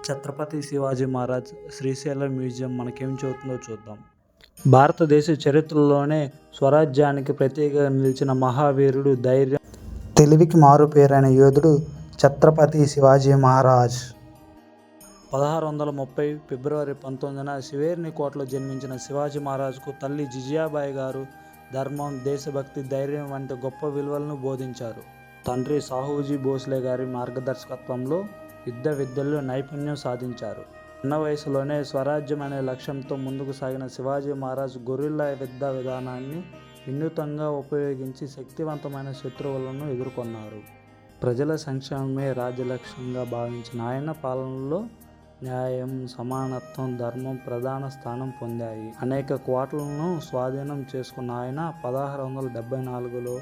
Chhatrapati Shivaji Maharaj Srisailam museum మనకేం చెబుతుందో చూద్దాం. భారతదేశ చరిత్రలోనే స్వరాజ్యానికి ప్రతీకగా నిలిచిన మహావీరుడు, ధైర్యం, తెలివికి మారుపేరైన యోధుడు ఛత్రపతి శివాజీ మహారాజ్. 1630 ఫిబ్రవరి 19న శివేర్నికోటలో జన్మించిన శివాజీ మహారాజ్కు తల్లి జిజియాబాయి గారు ధర్మం, దేశభక్తి, ధైర్యం వంటి గొప్ప విలువలను బోధించారు. తండ్రి సాహూజీ భోస్లే గారి మార్గదర్శకత్వంలో యుద్ధ విద్యల్లో నైపుణ్యం సాధించారు. చిన్న వయసులోనే స్వరాజ్యం అనే లక్ష్యంతో ముందుకు సాగిన శివాజీ మహారాజ్ గొరిల్లా యుద్ధ విధానాన్ని వినూత్నంగా ఉపయోగించి శక్తివంతమైన శత్రువులను ఎదుర్కొన్నారు. ప్రజల సంక్షేమమే రాజ్యలక్ష్యంగా భావించిన ఆయన పాలనలో న్యాయం, సమానత్వం, ధర్మం ప్రధాన స్థానం పొందాయి. అనేక కోటలను స్వాధీనం చేసుకున్న ఆయన 1674లో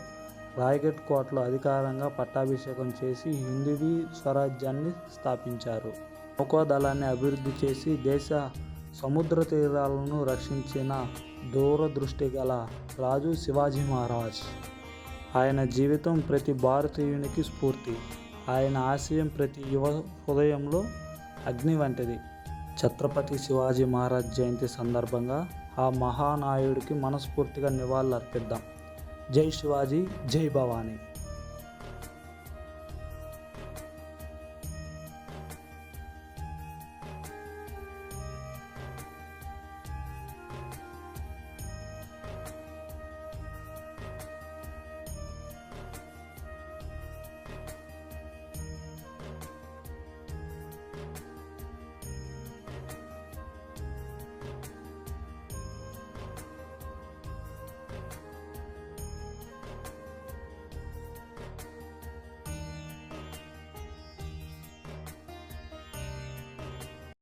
రాయ్గఢ్ కోటలో అధికారంగా పట్టాభిషేకం చేసి హిందవీ స్వరాజ్యాన్ని స్థాపించారు. నౌకాదళాన్ని అభివృద్ధి చేసి దేశ సముద్ర తీరాలను రక్షించిన దూరదృష్టి గల రాజు శివాజీ మహారాజ్. ఆయన జీవితం ప్రతి భారతీయునికి స్ఫూర్తి. ఆయన ఆశయం ప్రతి యువ హృదయంలో అగ్ని వంటిది. ఛత్రపతి శివాజీ మహారాజ్ జయంతి సందర్భంగా ఆ మహానాయుడికి మనస్ఫూర్తిగా నివాళులర్పిద్దాం. జై శివాజీ, జై భవానీ.